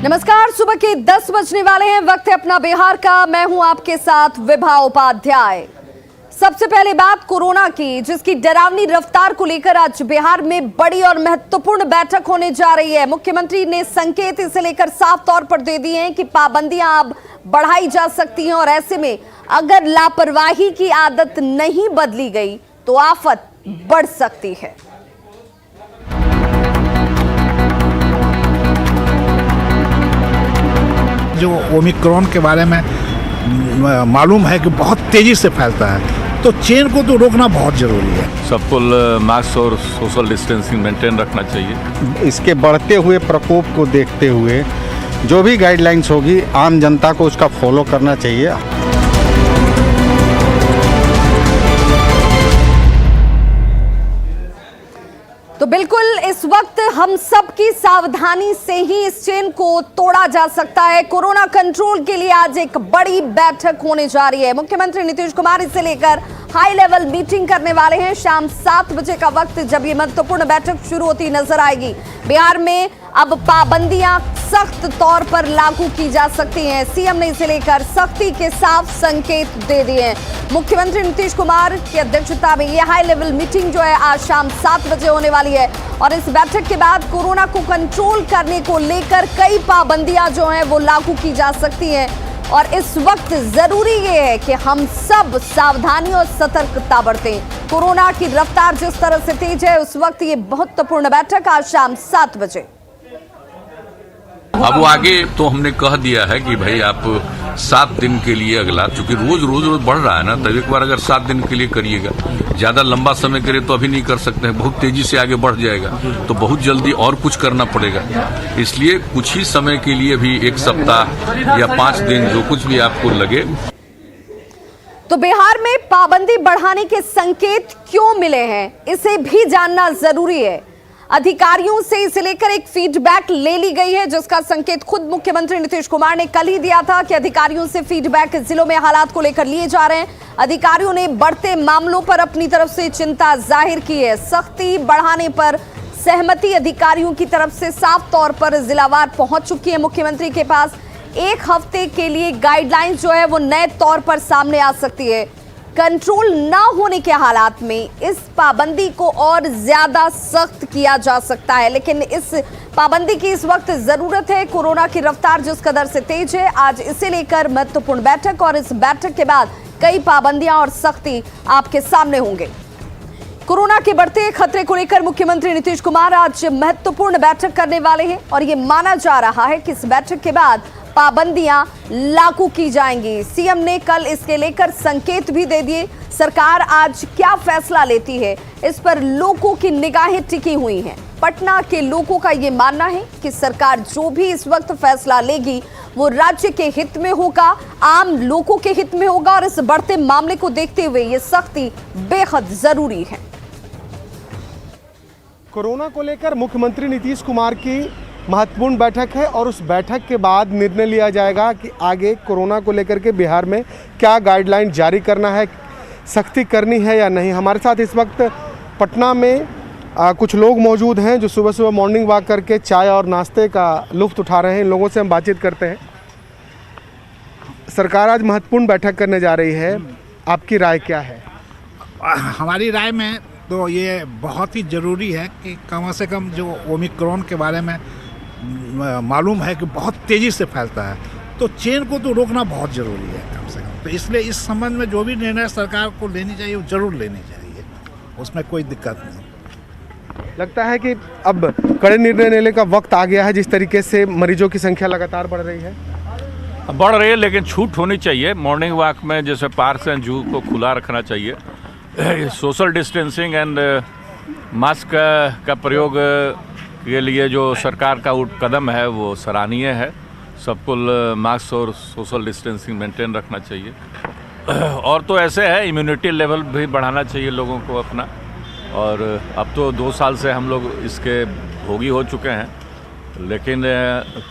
नमस्कार, सुबह के 10 बजने वाले हैं। वक्त है अपना बिहार का। मैं हूं आपके साथ विभा उपाध्याय। सबसे पहले बात कोरोना की, जिसकी डरावनी रफ्तार को लेकर आज बिहार में बड़ी और महत्वपूर्ण बैठक होने जा रही है। मुख्यमंत्री ने संकेत इसे लेकर साफ तौर पर दे दिए हैं कि पाबंदियां अब बढ़ाई जा सकती हैं और ऐसे में अगर लापरवाही की आदत नहीं बदली गई तो आफत बढ़ सकती है। जो ओमिक्रॉन के बारे में मालूम है कि बहुत तेजी से फैलता है, तो चेन को तो रोकना बहुत जरूरी है। सबको मास्क और सोशल डिस्टेंसिंग मेंटेन रखना चाहिए। इसके बढ़ते हुए प्रकोप को देखते हुए जो भी गाइडलाइंस होगी आम जनता को उसका फॉलो करना चाहिए। तो बिल्कुल इस वक्त हम सबकी सावधानी से ही इस चेन को तोड़ा जा सकता है। कोरोना कंट्रोल के लिए आज एक बड़ी बैठक होने जा रही है। मुख्यमंत्री नीतीश कुमार इसे लेकर हाई लेवल मीटिंग करने वाले हैं। शाम 7 बजे का वक्त जब ये महत्वपूर्ण बैठक शुरू होती नजर आएगी। बिहार में अब पाबंदियां सख्त तौर पर लागू की जा सकती हैं। सीएम ने इसे लेकर सख्ती के साफ संकेत दे दिए हैं। मुख्यमंत्री नीतीश कुमार की अध्यक्षता में ये हाई लेवल मीटिंग जो है आज शाम 7 बजे होने वाली है और इस बैठक के बाद कोरोना को कंट्रोल करने को लेकर कई पाबंदियां जो हैं वो लागू की जा सकती हैं और इस वक्त जरूरी ये है कि हम सब सावधानी और सतर्कता बरतें। कोरोना की रफ्तार जिस तरह से तेज है, उस वक्त ये महत्वपूर्ण बैठक आज शाम 7 बजे। अब वो आगे तो हमने कह दिया है कि भाई आप 7 दिन के लिए अगला, चूंकि रोज बढ़ रहा है ना, तब एक बार अगर 7 दिन के लिए करिएगा, ज्यादा लंबा समय करे तो अभी नहीं कर सकते हैं, बहुत तेजी से आगे बढ़ जाएगा तो बहुत जल्दी और कुछ करना पड़ेगा। इसलिए कुछ ही समय के लिए भी 1 सप्ताह या 5 दिन जो कुछ भी आपको लगे। तो बिहार में पाबंदी बढ़ाने के संकेत क्यों मिले हैं, इसे भी जानना जरूरी है। अधिकारियों से इसे लेकर एक फीडबैक ले ली गई है, जिसका संकेत खुद मुख्यमंत्री नीतीश कुमार ने कल ही दिया था कि अधिकारियों से फीडबैक जिलों में हालात को लेकर लिए जा रहे हैं। अधिकारियों ने बढ़ते मामलों पर अपनी तरफ से चिंता जाहिर की है। सख्ती बढ़ाने पर सहमति अधिकारियों की तरफ से साफ तौर पर जिलावार पहुंच चुकी है मुख्यमंत्री के पास। 1 हफ्ते के लिए गाइडलाइंस जो है वो नए तौर पर सामने आ सकती है। कंट्रोल ना होने के हालात में इस पाबंदी को और ज्यादा सख्त किया जा सकता है, लेकिन इस पाबंदी की इस वक्त जरूरत है। कोरोना की रफ्तार जिस कदर से तेज है, आज इसे लेकर महत्वपूर्ण बैठक और इस बैठक के बाद कई पाबंदियां और सख्ती आपके सामने होंगे। कोरोना के बढ़ते खतरे को लेकर मुख्यमंत्री नीतीश कुमार आज महत्वपूर्ण बैठक करने वाले हैं और ये माना जा रहा है कि इस बैठक के बाद पाबंदियां लागू की जाएंगी। सीएम ने कल इसके लेकर संकेत भी दे दिए। सरकार आज क्या फैसला लेती है, इस पर लोगों की निगाहें टिकी हुई हैं। पटना के लोगों का ये मानना है कि सरकार जो भी इस वक्त फैसला लेगी वो राज्य के हित में होगा, आम लोगों के हित में होगा और इस बढ़ते मामले को देखते हुए ये सख्ती बेहद जरूरी है। कोरोना को लेकर मुख्यमंत्री नीतीश कुमार की महत्वपूर्ण बैठक है और उस बैठक के बाद निर्णय लिया जाएगा कि आगे कोरोना को लेकर के बिहार में क्या गाइडलाइन जारी करना है, सख्ती करनी है या नहीं। हमारे साथ इस वक्त पटना में कुछ लोग मौजूद हैं जो सुबह सुबह मॉर्निंग वॉक करके चाय और नाश्ते का लुत्फ़ उठा रहे हैं। इन लोगों से हम बातचीत करते हैं। सरकार आज महत्वपूर्ण बैठक करने जा रही है, आपकी राय क्या है? हमारी राय में तो ये बहुत ही ज़रूरी है कि कम से कम जो ओमिक्रॉन के बारे में मालूम है कि बहुत तेज़ी से फैलता है, तो चेन को तो रोकना बहुत ज़रूरी है कम से कम। तो इसलिए इस संबंध में जो भी निर्णय सरकार को लेनी चाहिए वो ज़रूर लेनी चाहिए, उसमें कोई दिक्कत नहीं। लगता है कि अब कड़े निर्णय लेने का वक्त आ गया है, जिस तरीके से मरीजों की संख्या लगातार बढ़ रही है। बढ़ रही है, लेकिन छूट होनी चाहिए। मॉर्निंग वॉक में जैसे पार्क एंड जू को खुला रखना चाहिए। सोशल डिस्टेंसिंग एंड मास्क का प्रयोग के लिए जो सरकार का कदम है वो सराहनीय है। सबको मास्क और सोशल डिस्टेंसिंग मेंटेन रखना चाहिए और तो ऐसे है इम्यूनिटी लेवल भी बढ़ाना चाहिए लोगों को अपना। और अब तो 2 साल से हम लोग इसके भोगी हो चुके हैं, लेकिन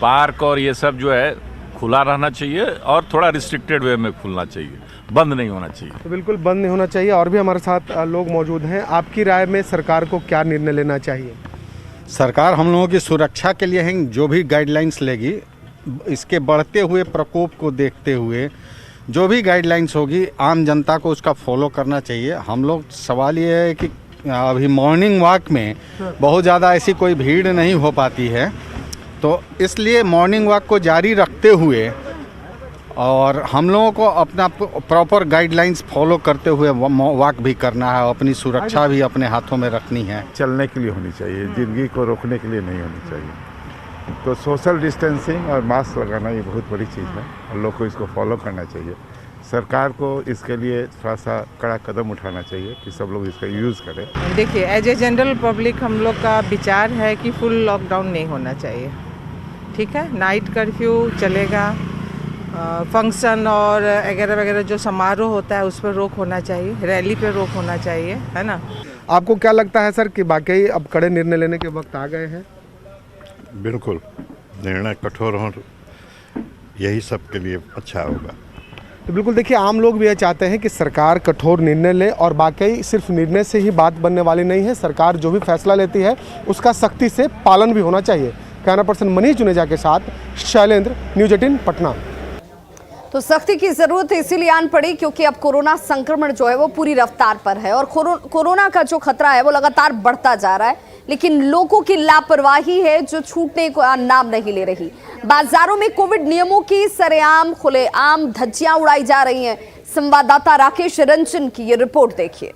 पार्क और ये सब जो है खुला रहना चाहिए और थोड़ा रिस्ट्रिक्टेड वे में खुलना चाहिए, बंद नहीं होना चाहिए। तो बिल्कुल बंद नहीं होना चाहिए। और भी हमारे साथ लोग मौजूद हैं। आपकी राय में सरकार को क्या निर्णय लेना चाहिए? सरकार हम लोगों की सुरक्षा के लिए ही जो भी गाइडलाइंस लेगी इसके बढ़ते हुए प्रकोप को देखते हुए जो भी गाइडलाइंस होगी आम जनता को उसका फॉलो करना चाहिए। हम लोग सवाल ये है कि अभी मॉर्निंग वॉक में बहुत ज़्यादा ऐसी कोई भीड़ नहीं हो पाती है, तो इसलिए मॉर्निंग वॉक को जारी रखते हुए और हम लोगों को अपना प्रॉपर गाइडलाइंस फॉलो करते हुए वॉक भी करना है, अपनी सुरक्षा भी अपने हाथों में रखनी है। चलने के लिए होनी चाहिए, ज़िंदगी को रोकने के लिए नहीं होनी चाहिए। तो सोशल डिस्टेंसिंग और मास्क लगाना ये बहुत बड़ी चीज़ है और लोग को इसको फॉलो करना चाहिए। सरकार को इसके लिए थोड़ा सा कड़ा कदम उठाना चाहिए कि सब लोग इसका यूज़ करें। देखिए, एज ए जनरल पब्लिक हम लोग का विचार है कि फुल लॉकडाउन नहीं होना चाहिए। ठीक है, नाइट कर्फ्यू चलेगा, फंक्शन और वगैरह वगैरह जो समारोह होता है उस पर रोक होना चाहिए, रैली पर रोक होना चाहिए, है ना। आपको क्या लगता है सर कि वाकई अब कड़े निर्णय लेने के वक्त आ गए हैं? बिल्कुल, निर्णय कठोर हो, यही सबके लिए अच्छा होगा। तो बिल्कुल देखिए, आम लोग भी यह चाहते हैं कि सरकार कठोर निर्णय ले और वाकई सिर्फ निर्णय से ही बात बनने वाली नहीं है। सरकार जो भी फैसला लेती है उसका सख्ती से पालन भी होना चाहिए। कैमरा पर्सन मनीष जुनेजा के साथ शैलेंद्र, न्यूज़ 18 पटना। तो सख्ती की जरूरत इसीलिए आन पड़ी क्योंकि अब कोरोना संक्रमण जो है वो पूरी रफ्तार पर है और कोरोना का जो खतरा है वो लगातार बढ़ता जा रहा है, लेकिन लोगों की लापरवाही है जो छूटने का नाम नहीं ले रही। बाजारों में कोविड नियमों की सरेआम खुलेआम धज्जियां उड़ाई जा रही हैं। संवाददाता राकेश रंजन की ये रिपोर्ट देखिए।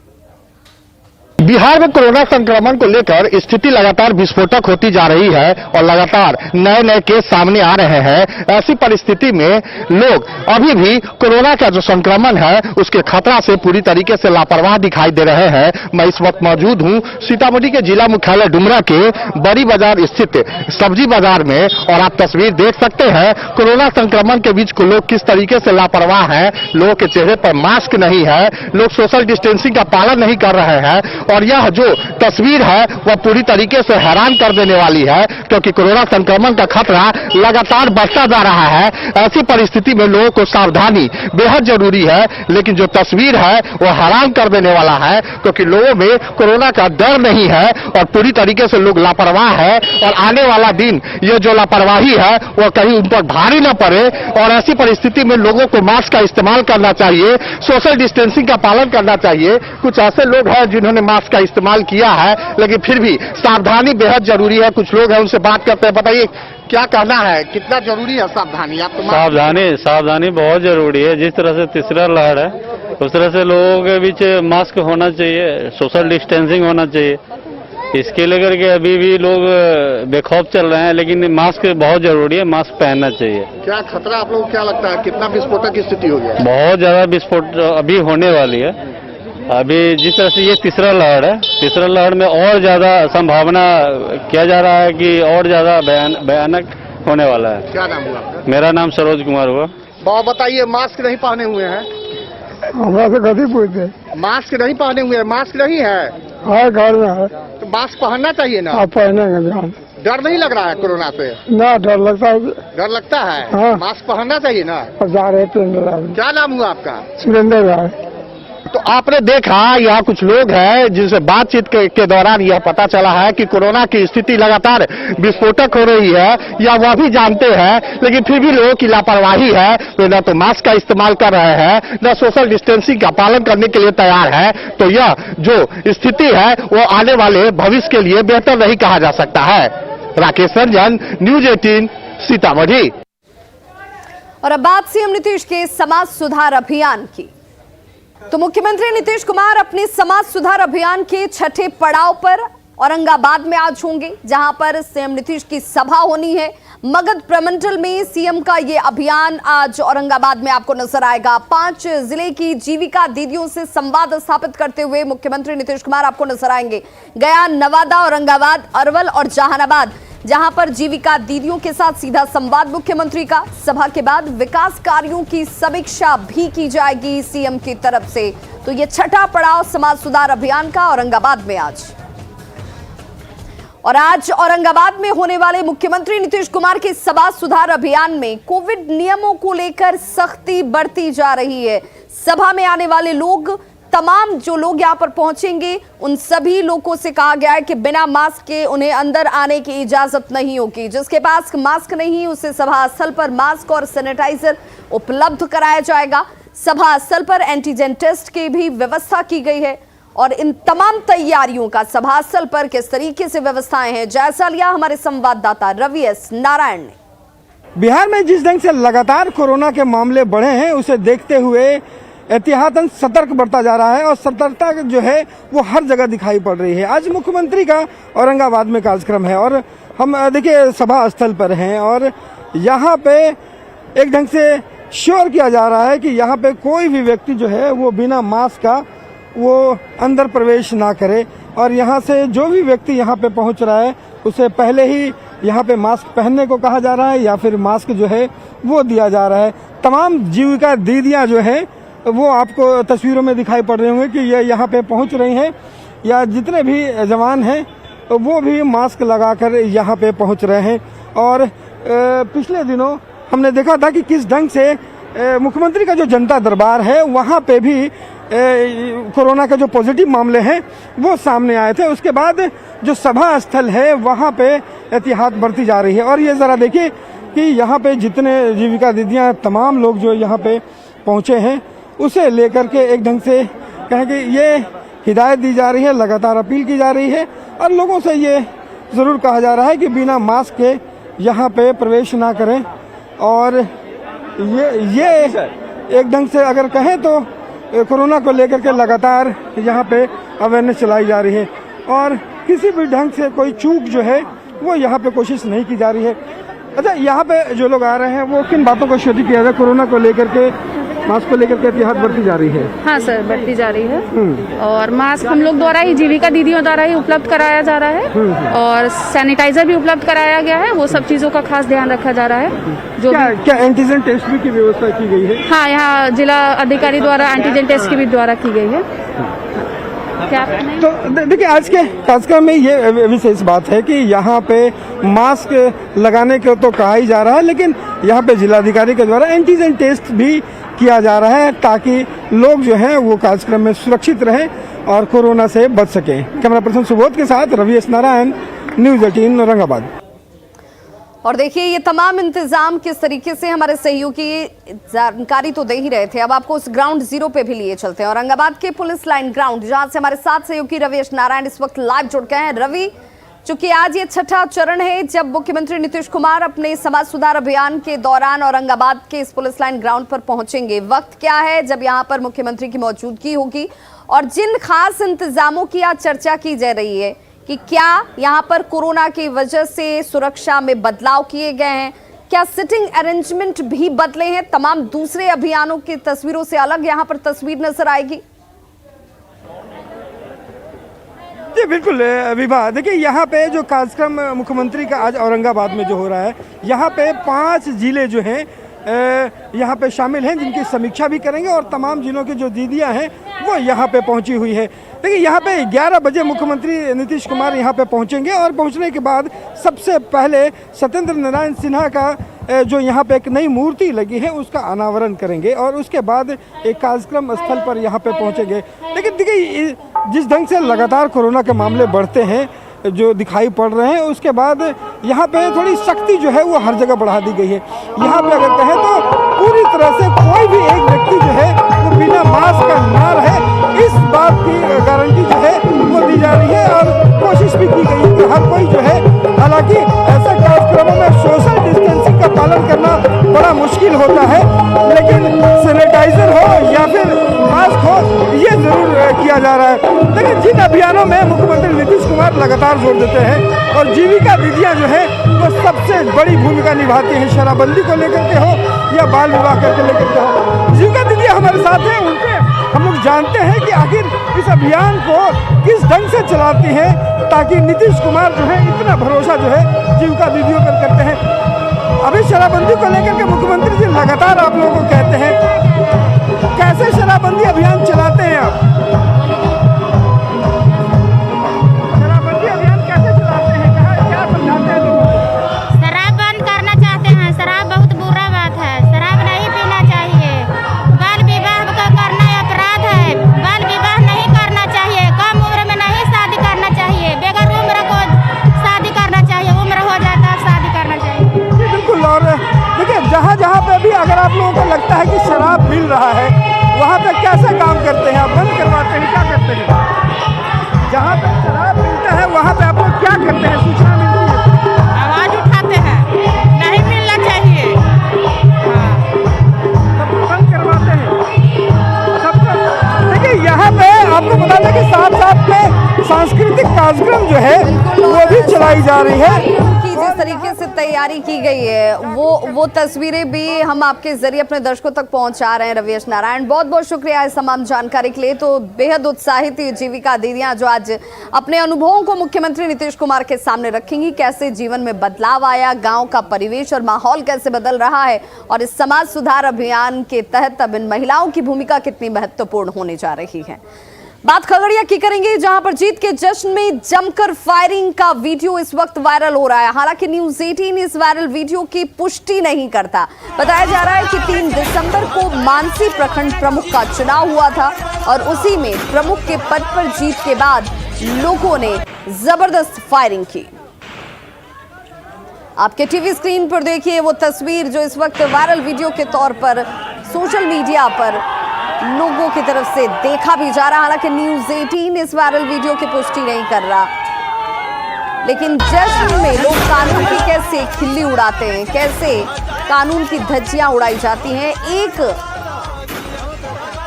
बिहार में कोरोना संक्रमण को लेकर स्थिति लगातार विस्फोटक होती जा रही है और लगातार नए नए केस सामने आ रहे हैं। ऐसी परिस्थिति में लोग अभी भी कोरोना का जो संक्रमण है उसके खतरा से पूरी तरीके से लापरवाह दिखाई दे रहे हैं। मैं इस वक्त मौजूद हूं सीतामढ़ी के जिला मुख्यालय डुमरा के बड़ी बाजार स्थित सब्जी बाजार में और आप तस्वीर देख सकते हैं कोरोना संक्रमण के बीच लोग किस तरीके से लापरवाह हैं। लोगों के चेहरे पर मास्क नहीं है, लोग सोशल डिस्टेंसिंग का पालन नहीं कर रहे हैं और यह जो तस्वीर है वह पूरी तरीके से हैरान कर देने वाली है क्योंकि कोरोना संक्रमण का खतरा लगातार बढ़ता जा रहा है। ऐसी परिस्थिति में लोगों को सावधानी बेहद जरूरी है, लेकिन जो तस्वीर है वह हैरान कर देने वाला है क्योंकि लोगों में कोरोना का डर नहीं है और पूरी तरीके से लोग लापरवाह है और आने वाला दिन ये जो लापरवाही है वह कहीं उन पर भारी न पड़े। और ऐसी परिस्थिति में लोगों को मास्क का इस्तेमाल करना चाहिए, सोशल डिस्टेंसिंग का पालन करना चाहिए। कुछ ऐसे लोग हैं जिन्होंने मास्क का इस्तेमाल किया है, लेकिन फिर भी सावधानी बेहद जरूरी है। कुछ लोग हैं उनसे बात करते हैं। बताइए क्या कहना है, कितना जरूरी है सावधानी? आप तो सावधानी बहुत जरूरी है। जिस तरह से तीसरा लहर है उस तरह से लोगों के बीच मास्क होना चाहिए, सोशल डिस्टेंसिंग होना चाहिए। इसके लेकर के अभी भी लोग बेखौफ चल रहे हैं, लेकिन मास्क बहुत जरूरी है, मास्क पहनना चाहिए। क्या खतरा आप लोगों को क्या लगता है, कितना विस्फोटक की स्थिति हो गया? बहुत ज्यादा विस्फोट अभी होने वाली है। अभी जिस तरह से ये तीसरा लहर है, तीसरा लहर में और ज्यादा संभावना किया जा रहा है कि और ज्यादा भयानक होने वाला है। क्या नाम हुआ आपका? मेरा नाम सरोज कुमार हुआ। बहुत बताइए, मास्क नहीं पहने हुए हैं? हमरा से कभी पूछते? मास्क नहीं पहने हुए हैं, मास्क नहीं है? हाँ, घर में है। तो मास्क पहनना चाहिए ना। आप पहनेंगे? डर नहीं लग रहा है कोरोना से? ना, डर लगता है। डर लगता है? हाँ। मास्क पहनना चाहिए ना। जा रहे थे। क्या नाम हुआ आपका? सुरेंद्र राय। तो आपने देखा यहाँ कुछ लोग हैं जिनसे बातचीत के दौरान यह पता चला है कि कोरोना की स्थिति लगातार विस्फोटक हो रही है, या वह भी जानते हैं, लेकिन फिर भी लोगों की लापरवाही है। वे न तो मास्क का इस्तेमाल कर रहे हैं, न सोशल डिस्टेंसिंग का पालन करने के लिए तैयार है। तो यह जो स्थिति है वो आने वाले भविष्य के लिए बेहतर नहीं कहा जा सकता है। राकेश रंजन, न्यूज़ 18 सीतामढ़ी। और अब बात सीएम नीतीश के समाज सुधार अभियान की। तो मुख्यमंत्री नीतीश कुमार अपने समाज सुधार अभियान के छठे पड़ाव पर औरंगाबाद में आज होंगे, जहां पर सीएम नीतीश की सभा होनी है। मगध प्रमंडल में सीएम का ये अभियान आज औरंगाबाद में आपको नजर आएगा। 5 जिले की जीविका दीदियों से संवाद स्थापित करते हुए मुख्यमंत्री नीतीश कुमार आपको नजर आएंगे। गया, नवादा, औरंगाबाद, अरवल और जहानाबाद, जहां पर जीविका दीदियों के साथ सीधा संवाद मुख्यमंत्री का। सभा के बाद विकास कार्यों की समीक्षा भी की जाएगी सीएम की तरफ से। तो ये छठा पड़ाव समाज सुधार अभियान का औरंगाबाद में आज। और आज औरंगाबाद में होने वाले मुख्यमंत्री नीतीश कुमार के समाज सुधार अभियान में कोविड नियमों को लेकर सख्ती बढ़ती जा रही है। सभा में आने वाले लोग तमाम जो लोग यहाँ पर पहुंचेंगे उन सभी लोगों से कहा गया है कि बिना मास्क के उन्हें अंदर आने की इजाजत नहीं होगी। जिसके पास मास्क नहीं उसे सभा स्थल पर मास्क और सैनिटाइजर उपलब्ध कराया जाएगा। सभा स्थल पर एंटीजन टेस्ट की भी व्यवस्था की गई है और इन तमाम तैयारियों का सभा स्थल पर किस तरीके से व्यवस्थाएं हैं, जायजा लिया हमारे संवाददाता रवि एस नारायण ने। बिहार में जिस ढंग से लगातार कोरोना के मामले बढ़े हैं उसे देखते हुए एहतियातन सतर्क बढ़ता जा रहा है और सतर्कता जो है वो हर जगह दिखाई पड़ रही है। आज मुख्यमंत्री का औरंगाबाद में कार्यक्रम है और हम देखिए सभा स्थल पर हैं और यहाँ पे एक ढंग से श्योर किया जा रहा है कि यहाँ पे कोई भी व्यक्ति जो है वो बिना मास्क का वो अंदर प्रवेश ना करे और यहाँ से जो भी व्यक्ति यहाँ पे पहुँच रहा है उसे पहले ही यहाँ पे मास्क पहनने को कहा जा रहा है या फिर मास्क जो है वो दिया जा रहा है। तमाम जीविका दीदियाँ जो हैं वो आपको तस्वीरों में दिखाई पड़ रहे होंगे कि ये यहाँ पे पहुँच रही हैं या जितने भी जवान हैं वो भी मास्क लगाकर यहाँ पे पहुँच रहे हैं। और पिछले दिनों हमने देखा था कि किस ढंग से मुख्यमंत्री का जो जनता दरबार है वहाँ पे भी कोरोना के जो पॉजिटिव मामले हैं वो सामने आए थे। उसके बाद जो सभा स्थल है वहाँ पे एहतियात बरती जा रही है और ये ज़रा देखिए कि यहाँ पे जितने जीविका दीदियाँ तमाम लोग जो यहाँ पे पहुँचे हैं उसे लेकर के एक ढंग से कहें कि ये हिदायत दी जा रही है, लगातार अपील की जा रही है और लोगों से ये ज़रूर कहा जा रहा है कि बिना मास्क के यहाँ पे प्रवेश ना करें। और ये एक ढंग से अगर कहें तो कोरोना को लेकर के लगातार यहाँ पे अवेयरनेस चलाई जा रही है और किसी भी ढंग से कोई चूक जो है वो यहाँ पे कोशिश नहीं की जा रही है। अच्छा, यहाँ पे जो लोग आ रहे हैं वो किन बातों को शुरू किया जाए? कोरोना को लेकर के मास्क को लेकर के एहतियात बरती जा रही है। हाँ सर, बढ़ती जा रही है और मास्क हम लोग द्वारा ही जीविका दीदियों द्वारा ही उपलब्ध कराया जा रहा है और सैनिटाइजर भी उपलब्ध कराया गया है। वो सब चीज़ों का खास ध्यान रखा जा रहा है। जो क्या एंटीजन टेस्ट भी की व्यवस्था की गई है? हाँ, यहाँ जिला अधिकारी द्वारा एंटीजन टेस्ट की भी द्वारा की गई है। क्या तो देखिए आज के कार्यक्रम में ये विशेष बात है कि यहाँ पे मास्क लगाने को तो कहा ही जा रहा है लेकिन यहाँ पे जिलाधिकारी के द्वारा एंटीजन टेस्ट भी किया जा रहा है ताकि लोग जो हैं वो कार्यक्रम में सुरक्षित रहें और कोरोना से बच सकें। कैमरा पर्सन सुबोध के साथ रवि एस नारायण, न्यूज़ 18 औरंगाबाद। और देखिए ये तमाम इंतजाम किस तरीके से हमारे सहयोगी जानकारी तो दे ही रहे थे। अब आपको उस ग्राउंड जीरो पे भी लिए चलते हैं, औरंगाबाद के पुलिस लाइन ग्राउंड, जहां से हमारे साथ सहयोगी रवि एस नारायण इस वक्त लाइव जुड़ गए हैं। रवि, चूंकि आज ये छठा चरण है जब मुख्यमंत्री नीतीश कुमार अपने समाज सुधार अभियान के दौरान औरंगाबाद के इस पुलिस लाइन ग्राउंड पर पहुंचेंगे, वक्त क्या है जब यहाँ पर मुख्यमंत्री की मौजूदगी होगी और जिन खास इंतजामों की आज चर्चा की जा रही है कि क्या यहाँ पर कोरोना की वजह से सुरक्षा में बदलाव किए गए हैं, क्या सिटिंग अरेंजमेंट भी बदले हैं, तमाम दूसरे अभियानों की तस्वीरों से अलग यहाँ पर तस्वीर नजर आएगी? जी बिल्कुल विभा, देखिए यहाँ पे जो कार्यक्रम मुख्यमंत्री का आज औरंगाबाद में जो हो रहा है, यहाँ पे 5 जिले जो हैं यहाँ पे शामिल हैं जिनकी समीक्षा भी करेंगे और तमाम जिलों की जो दीदियाँ हैं वो यहाँ पे पहुँची हुई है। देखिए यहाँ पे 11 बजे मुख्यमंत्री नीतीश कुमार यहाँ पे पहुँचेंगे और पहुँचने के बाद सबसे पहले सत्येंद्र नारायण सिन्हा का जो यहाँ पे एक नई मूर्ति लगी है उसका अनावरण करेंगे और उसके बाद एक कार्यक्रम स्थल पर यहाँ पे पहुँचेंगे। लेकिन देखिए जिस ढंग से लगातार कोरोना के मामले बढ़ते हैं जो दिखाई पड़ रहे हैं, उसके बाद यहाँ पे थोड़ी सख्ती जो है वो हर जगह बढ़ा दी गई है। यहाँ पे अगर कहें तो पूरी तरह से कोई भी एक व्यक्ति जो है वो बिना मास्क का ना रहे, इस बात की गारंटी जो है वो दी जा रही है और कोशिश भी की गई है कि हर कोई जो है, हालांकि ऐसे कार्यक्रमों में सोशल डिस्टेंसिंग का पालन करना बड़ा मुश्किल होता है लेकिन सैनिटाइजर हो या फिर मास्क हो ये जरूर किया जा रहा है। लेकिन जिन अभियानों में मुख्यमंत्री नीतीश कुमार लगातार जोर देते हैं और जीविका दीदियाँ जो है वो सबसे बड़ी भूमिका निभाती हैं, शराबबंदी को लेकर के हो या बाल विवाह करके लेकर के हो। जीविका दीदियाँ हमारे साथ हैं, उनसे हम लोग जानते हैं कि आखिर इस अभियान को किस ढंग से चलाती हैं ताकि नीतीश कुमार जो है इतना भरोसा जो है जीविका दीदियों पर करते हैं। अभी शराबबंदी को लेकर के मुख्यमंत्री जी लगातार आप लोगों को कहते हैं, कैसे शराबबंदी अभियान चलाते हैं आप? शराबबंदी अभियान कैसे चलाते हैं, क्या समझाते हैं लोगों को? शराब बंद करना चाहते हैं, शराब बहुत बुरा बात है, शराब नहीं पीना चाहिए। बाल विवाह का करना अपराध है, बाल विवाह लगता है कि शराब मिल रहा है, वहाँ पे कैसे काम करते हैं? आप बंद करवाते हैं, क्या करते हैं? जहाँ पे शराब मिलता है वहाँ पे आप लोग क्या करते हैं? सूचना मिलती है, आवाज़ उठाते हैं, नहीं मिलना चाहिए। सब बंद करवाते हैं। देखिए यहाँ पे आपको बता दें कि साथ साथ में सांस्कृतिक कार्यक्रम जो है वो भी चलाई जा रही है। की जिस तरीके से तैयारी की गई है वो तस्वीरें भी हम आपके जरिए अपने दर्शकों तक पहुंचा रहे हैं। रविश नारायण, बहुत बहुत शुक्रिया इस तमाम जानकारी के लिए। तो बेहद उत्साहित जीविका दीदियां जो आज अपने अनुभवों को मुख्यमंत्री नीतीश कुमार के सामने रखेंगी, कैसे जीवन में बदलाव आया, गांव का परिवेश और माहौल कैसे बदल रहा है, और इस समाज सुधार अभियान के तहत अब इन महिलाओं की भूमिका कितनी महत्वपूर्ण होने जा रही है। बात खगड़िया की करेंगे, जहां पर जीत के जश्न में जमकर फायरिंग का वीडियो इस वक्त वायरल हो रहा है। हालांकि न्यूज़ 18 इस वायरल वीडियो की पुष्टि नहीं करता। बताया जा रहा है कि 3 दिसंबर को मानसी प्रखंड प्रमुख का चुनाव हुआ था और उसी में प्रमुख के पद पर जीत के बाद लोगों ने जबरदस्त फायरिंग की। आपके टीवी स्क्रीन पर देखिए वो तस्वीर जो इस वक्त वायरल वीडियो के तौर पर सोशल मीडिया पर लोगों की तरफ से देखा भी जा रहा। हालांकि न्यूज़ 18 इस वायरल वीडियो की पुष्टि नहीं कर रहा, लेकिन जश्न में लोग कानून की कैसे खिल्ली उड़ाते हैं, कैसे कानून की धज्जियां उड़ाई जाती हैं। एक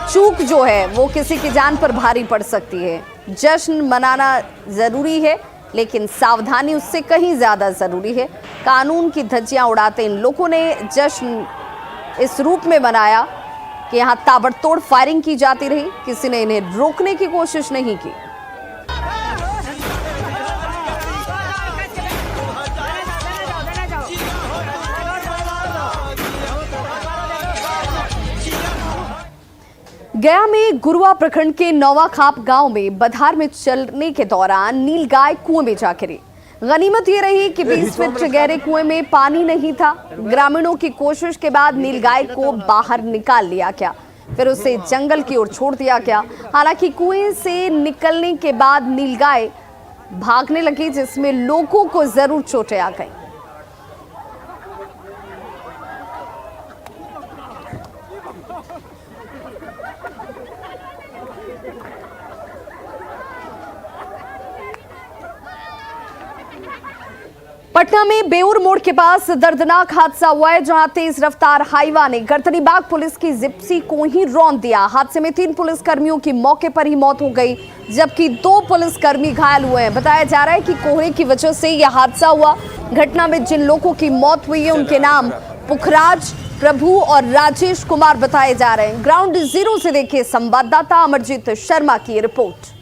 चूक जो है वो किसी की जान पर भारी पड़ सकती है। जश्न मनाना जरूरी है, लेकिन सावधानी उससे कहीं ज्यादा जरूरी है। कानून की धज्जियां उड़ाते इन लोगों ने जश्न इस रूप में मनाया कि यहाँ ताबड़तोड़ फायरिंग की जाती रही, किसी ने इन्हें रोकने की कोशिश नहीं की। गया में गुरुआ प्रखंड के नौवाखाप गांव में बधार में चलने के दौरान नीलगाय कुएं में जा गिरी। गनीमत ये रही कि 20 फीट गहरे कुएं में पानी नहीं था। ग्रामीणों की कोशिश के बाद नीलगाय को बाहर निकाल लिया गया, फिर उसे जंगल की ओर छोड़ दिया गया। हालांकि कुएं से निकलने के बाद नीलगाय भागने लगी, जिसमें लोगों को जरूर चोटें आ गई। पटना में बेउर मोड़ के पास दर्दनाक हादसा हुआ है, जहां तेज रफ्तार हाईवा ने गर्दनीबाग पुलिस की जिप्सी को ही रौंद दिया। हादसे में 3 पुलिसकर्मियों की मौके पर ही मौत हो गई, जबकि 2 पुलिसकर्मी घायल हुए हैं। बताया जा रहा है कि कोहरे की वजह से यह हादसा हुआ। घटना में जिन लोगों की मौत हुई है उनके नाम पुखराज, प्रभु और राजेश कुमार बताए जा रहे हैं। ग्राउंड जीरो से देखिए संवाददाता अमरजीत शर्मा की रिपोर्ट।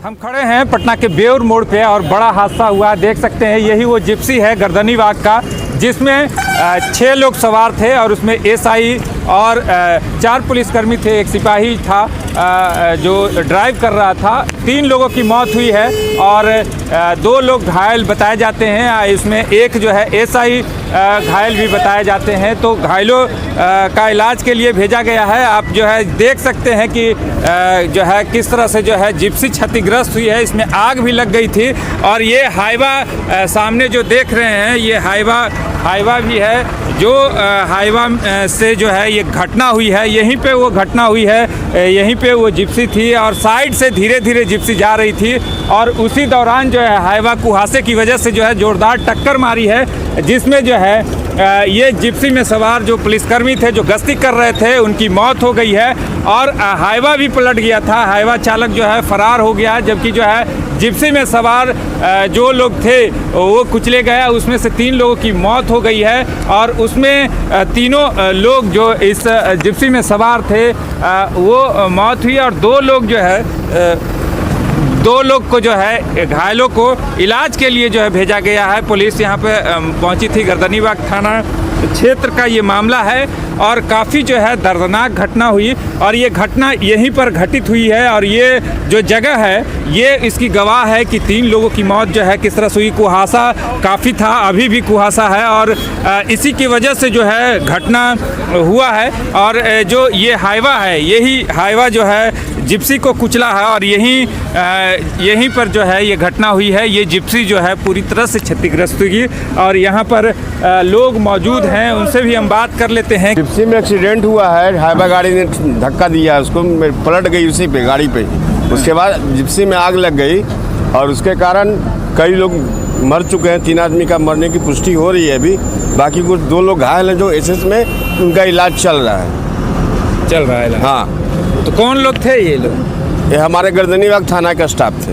हम खड़े हैं पटना के बेउर मोड़ पे और बड़ा हादसा हुआ, देख सकते हैं। यही वो जिप्सी है गर्दनीबाग का, जिसमें 6 लोग सवार थे और उसमें एसआई और 4 पुलिसकर्मी थे, एक सिपाही था जो ड्राइव कर रहा था। 3 लोगों की मौत हुई है और 2 लोग घायल बताए जाते हैं। इसमें एक जो है एसआई घायल भी बताए जाते हैं। तो घायलों का इलाज के लिए भेजा गया है। आप जो है देख सकते हैं कि जो है किस तरह से जो है जिप्सी क्षतिग्रस्त हुई है। इसमें आग भी लग गई थी और ये हाईवा सामने जो देख रहे हैं, ये हाईवा भी है, जो हाईवा से जो है ये घटना हुई है। यहीं पे वो घटना हुई है, यहीं पे वो जिप्सी थी और साइड से धीरे धीरे जिप्सी जा रही थी और उसी दौरान जो है हाईवा कुहासे की वजह से जो है जोरदार टक्कर मारी है, जिसमें जो है ये जिप्सी में सवार जो पुलिसकर्मी थे जो गश्ती कर रहे थे उनकी मौत हो गई है और हाईवा भी पलट गया था। हाईवा चालक जो है फरार हो गया, जबकि जो है जिप्सी में सवार जो लोग थे वो कुचले गया। उसमें से 3 लोगों की मौत हो गई है और उसमें तीनों लोग जो इस जिप्सी में सवार थे वो मौत हुई और 2 लोग जो है 2 लोग को जो है घायलों को इलाज के लिए जो है भेजा गया है। पुलिस यहाँ पे पहुँची थी। गर्दनीबाग थाना क्षेत्र का ये मामला है और काफ़ी जो है दर्दनाक घटना हुई और ये घटना यहीं पर घटित हुई है और ये जो जगह है ये इसकी गवाह है कि 3 लोगों की मौत जो है किस तरह से हुई। कुहासा काफ़ी था, अभी भी कुहासा है और इसी की वजह से जो है घटना हुआ है। और जो ये हाईवा है, यही हाईवा जो है जिप्सी को कुचला है और यहीं पर जो है ये घटना हुई है। ये जिप्सी जो है पूरी तरह से क्षतिग्रस्त हुई और यहाँ पर लोग मौजूद हैं, उनसे भी हम बात कर लेते हैं। जिप्सी में एक्सीडेंट हुआ है, हाईवा गाड़ी ने धक्का दिया उसको, पलट गई उसी पे गाड़ी पे। उसके बाद जिप्सी में आग लग गई और उसके कारण कई लोग मर चुके हैं। 3 आदमी का मरने की पुष्टि हो रही है अभी, बाकी कुछ 2 लोग घायल हैं जो एसएस में, उनका इलाज चल रहा है। हाँ। तो कौन लोग थे ये लोग? ये हमारे गर्दनीबाग थाना का स्टाफ थे।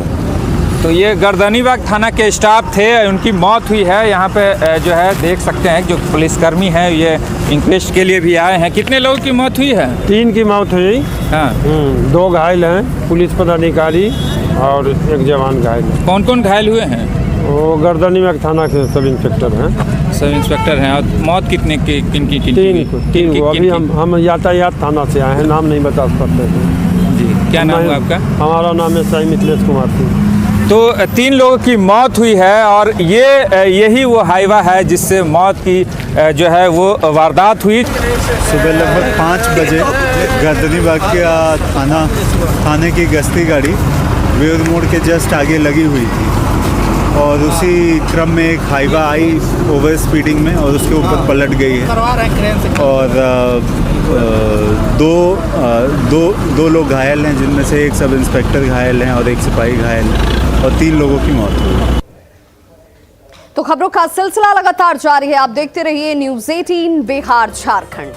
तो ये गर्दनीबाग थाना के स्टाफ थे, उनकी मौत हुई है। यहाँ पे जो है देख सकते हैं जो पुलिसकर्मी हैं ये इंक्वेस्ट के लिए भी आए हैं। कितने लोगों की मौत हुई है? 3 की मौत हुई। हाँ। 2 घायल हैं, पुलिस पदाधिकारी और 1 जवान घायल है। कौन कौन घायल हुए हैं? वो गर्दनीबाग थाना के सब इंस्पेक्टर हैं। सब इंस्पेक्टर हैं। और मौत कितने की किनकी? 3 को। अभी हम यातायात थाना से आए हैं, नाम नहीं बता सकते हैं जी। क्या नाम है आपका? हमारा नाम है साई मिथिलेश कुमार सिंह। तो 3 लोगों की मौत हुई है और यही वो हाईवा है जिससे मौत की जो है वो वारदात हुई। सुबह लगभग 5 बजे गर्दनीबाग के थाने की गश्ती गाड़ी बेउर मोड़ के जस्ट आगे लगी हुई थी और उसी क्रम में एक हाईवा आई ओवर स्पीडिंग में और उसके ऊपर पलट गई है और दो लोग घायल हैं, जिनमें से एक सब इंस्पेक्टर घायल हैं और एक सिपाही घायल है और 3 लोगों की मौत हुई। तो खबरों का सिलसिला लगातार जारी है। आप देखते रहिए न्यूज़ 18 बिहार झारखंड।